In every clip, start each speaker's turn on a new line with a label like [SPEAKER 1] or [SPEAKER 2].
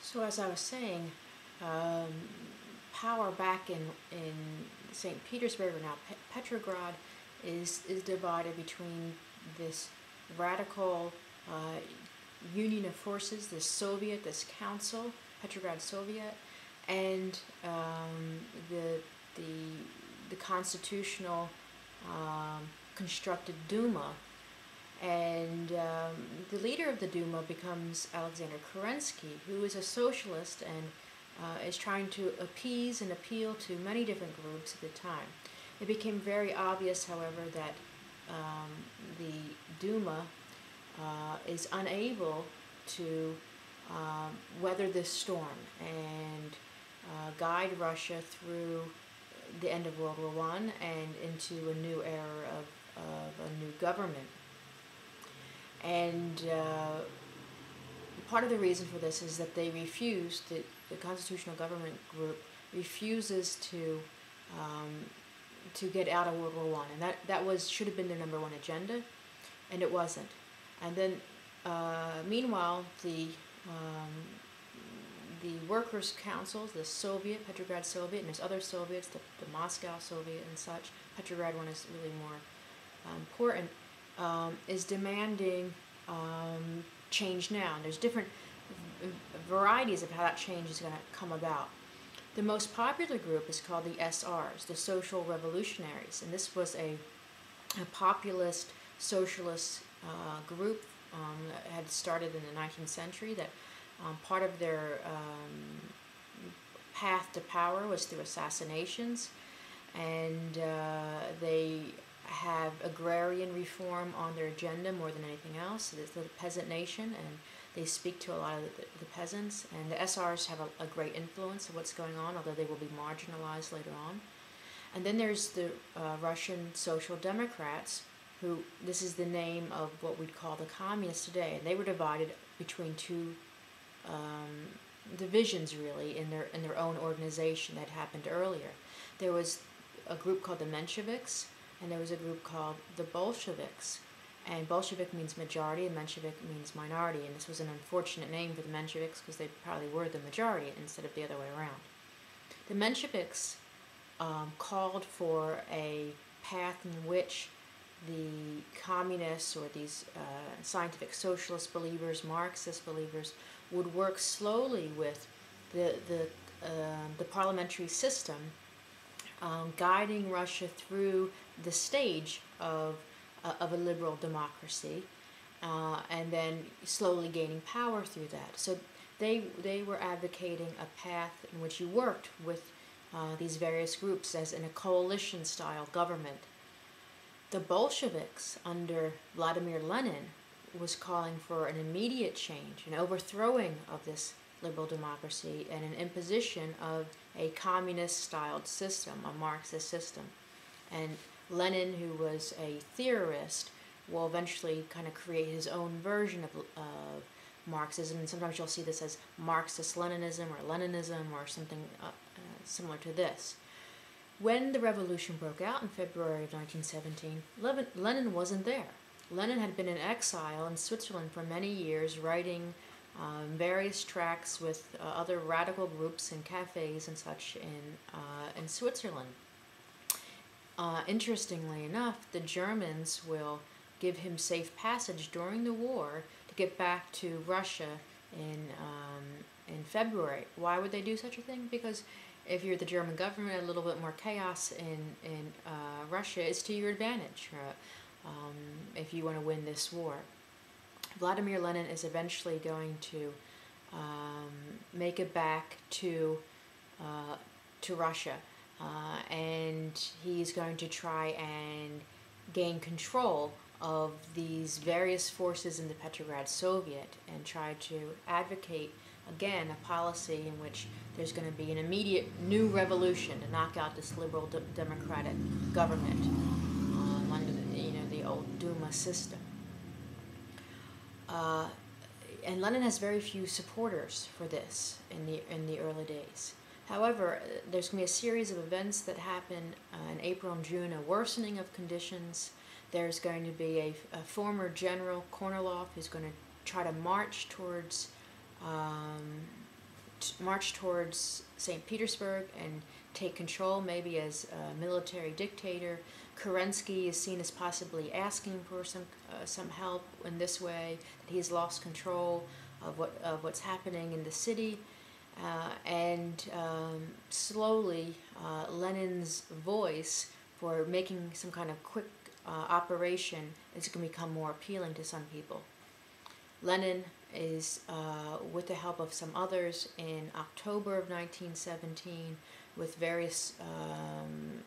[SPEAKER 1] So as I was saying, um, power back in St. Petersburg, or now Petrograd, is divided between this radical union of forces, this Soviet, this council, Petrograd Soviet, and the the the constitutional constructed Duma. And the leader of the Duma becomes Alexander Kerensky, who is a socialist and is trying to appease and appeal to many different groups at the time. It became very obvious, however, that the Duma is unable to weather this storm and guide Russia through the end of World War I and into a new era of a new government. And part of the reason for this is that they refuse, the constitutional government group refuses to get out of World War I, and that should have been their number one agenda, and it wasn't. And then, meanwhile, the workers' councils, the Soviet, Petrograd Soviet, and there's other Soviets, the Moscow Soviet and such. Petrograd one is really more important. Is demanding change now. And there's different varieties of how that change is going to come about. The most popular group is called the SRs, the Social Revolutionaries, and this was a populist socialist group that had started in the 19th century. That part of their path to power was through assassinations, and they have agrarian reform on their agenda more than anything else. It's the peasant nation, and they speak to a lot of the peasants. And the SRs have a great influence of what's going on, although they will be marginalized later on. And then there's the Russian Social Democrats, who, this is the name of what we'd call the communists today. And they were divided between two divisions, really, in their own organization that happened earlier. There was a group called the Mensheviks, and there was a group called the Bolsheviks. And Bolshevik means majority, and Menshevik means minority. And this was an unfortunate name for the Mensheviks because they probably were the majority instead of the other way around. The Mensheviks called for a path in which the communists, or these scientific socialist believers, Marxist believers, would work slowly with the parliamentary system, guiding Russia through the stage of a liberal democracy, and then slowly gaining power through that. So they were advocating a path in which you worked with these various groups as in a coalition-style government. The Bolsheviks, under Vladimir Lenin, was calling for an immediate change, an overthrowing of this liberal democracy, and an imposition of a communist-styled system, a Marxist system. And Lenin, who was a theorist, will eventually kind of create his own version of Marxism, and sometimes you'll see this as Marxist-Leninism or Leninism or something similar to this. When the revolution broke out in February of 1917, Lenin wasn't there. Lenin had been in exile in Switzerland for many years, writing various tracts with other radical groups and cafes and such in Switzerland. Interestingly enough, the Germans will give him safe passage during the war to get back to Russia in February. Why would they do such a thing? Because if you're the German government, a little bit more chaos in Russia is to your advantage if you want to win this war. Vladimir Lenin is eventually going to make it back to Russia, and he's going to try and gain control of these various forces in the Petrograd Soviet and try to advocate, again, a policy in which there's going to be an immediate new revolution to knock out this liberal democratic government under the old Duma system. And Lenin has very few supporters for this in the early days. However, there's going to be a series of events that happen in April and June, a worsening of conditions. There's going to be a former general, Kornilov, who's going to try to march towards march towards St. Petersburg and take control, maybe as a military dictator. Kerensky is seen as possibly asking for some help in this way, that he's lost control of what's happening in the city. And slowly, Lenin's voice for making some kind of quick operation is going to become more appealing to some people. Lenin is, with the help of some others, in October of 1917, with various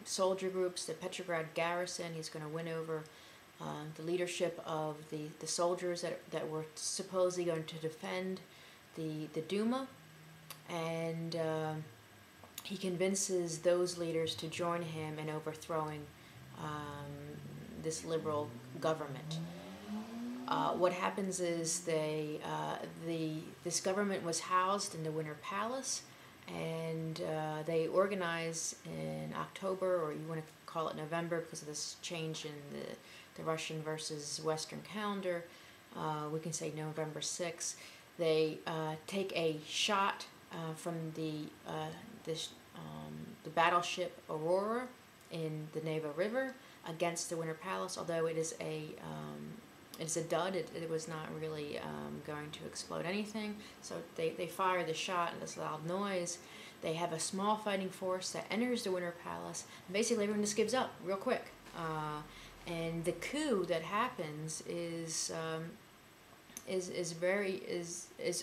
[SPEAKER 1] soldier groups, the Petrograd garrison. He's going to win over the leadership of the soldiers that were supposedly going to defend the Duma, and he convinces those leaders to join him in overthrowing this liberal government. What happens is this government was housed in the Winter Palace, and they organize in October, or you want to call it November because of this change in the Russian versus Western calendar. We can say November 6th. They take a shot from the battleship Aurora in the Neva River against the Winter Palace, although it is it's a dud. It was not really going to explode anything. So they fire the shot and this loud noise. They have a small fighting force that enters the Winter Palace. And basically, everyone just gives up real quick. And the coup that happens is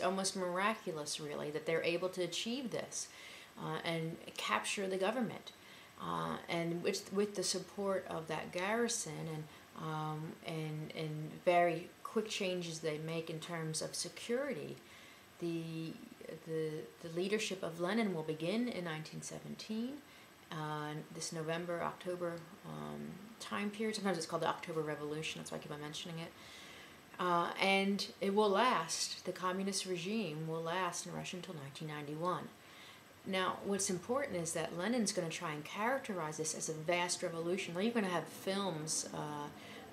[SPEAKER 1] almost miraculous, really, that they're able to achieve this and capture the government. And with the support of that garrison and very quick changes they make in terms of security, the leadership of Lenin will begin in 1917. This November, October time period. Sometimes it's called the October Revolution. That's why I keep on mentioning it. And it will last. The communist regime will last in Russia until 1991. Now, what's important is that Lenin's going to try and characterize this as a vast revolution. Well, you're going to have films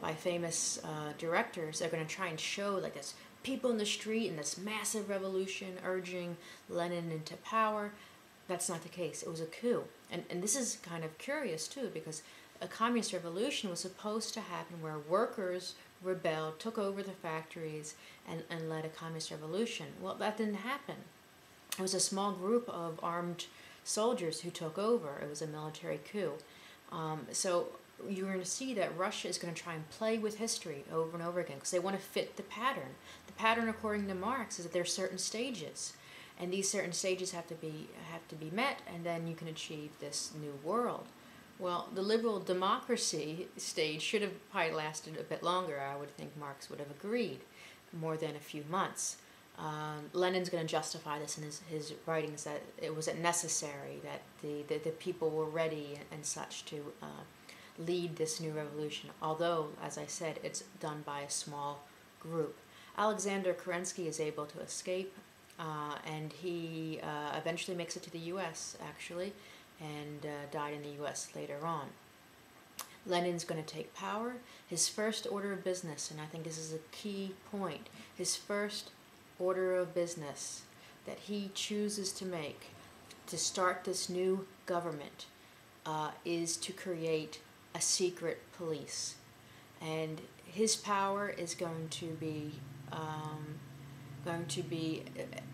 [SPEAKER 1] by famous directors that are going to try and show like this people in the street and this massive revolution urging Lenin into power. That's not the case. It was a coup. And this is kind of curious, too, because a communist revolution was supposed to happen where workers rebelled, took over the factories, and led a communist revolution. Well, that didn't happen. It was a small group of armed soldiers who took over. It was a military coup. So you're going to see that Russia is going to try and play with history over and over again because they want to fit the pattern. The pattern, according to Marx, is that there are certain stages, and these certain stages have to be met, and then you can achieve this new world. Well, the liberal democracy stage should have probably lasted a bit longer. I would think Marx would have agreed, more than a few months. Lenin's going to justify this in his writings that it was necessary, that the people were ready and such to lead this new revolution, although, as I said, it's done by a small group. Alexander Kerensky is able to escape, and he eventually makes it to the U.S., actually, and died in the U.S. later on. Lenin's going to take power. His first order of business, and I think this is a key point, his first order of business that he chooses to make to start this new government is to create a secret police. And his power is going to be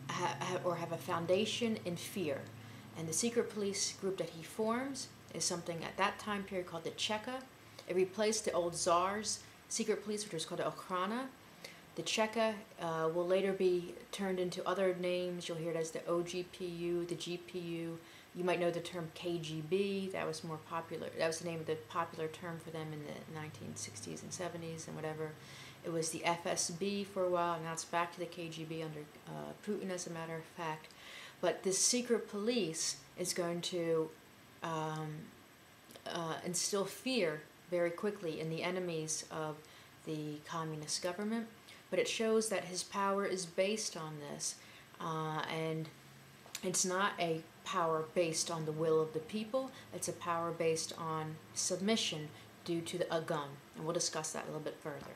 [SPEAKER 1] have a foundation in fear. And the secret police group that he forms is something at that time period called the Cheka. It replaced the old Tsar's secret police, which was called the Okhrana. The Cheka will later be turned into other names. You'll hear it as the OGPU, the GPU. You might know the term KGB. That was more popular. That was the name of the popular term for them in the 1960s and 70s and whatever. It was the FSB for a while, and now it's back to the KGB under Putin, as a matter of fact. But this secret police is going to instill fear very quickly in the enemies of the communist government. But it shows that his power is based on this, and it's not a power based on the will of the people. It's a power based on submission due to a gun, and we'll discuss that a little bit further.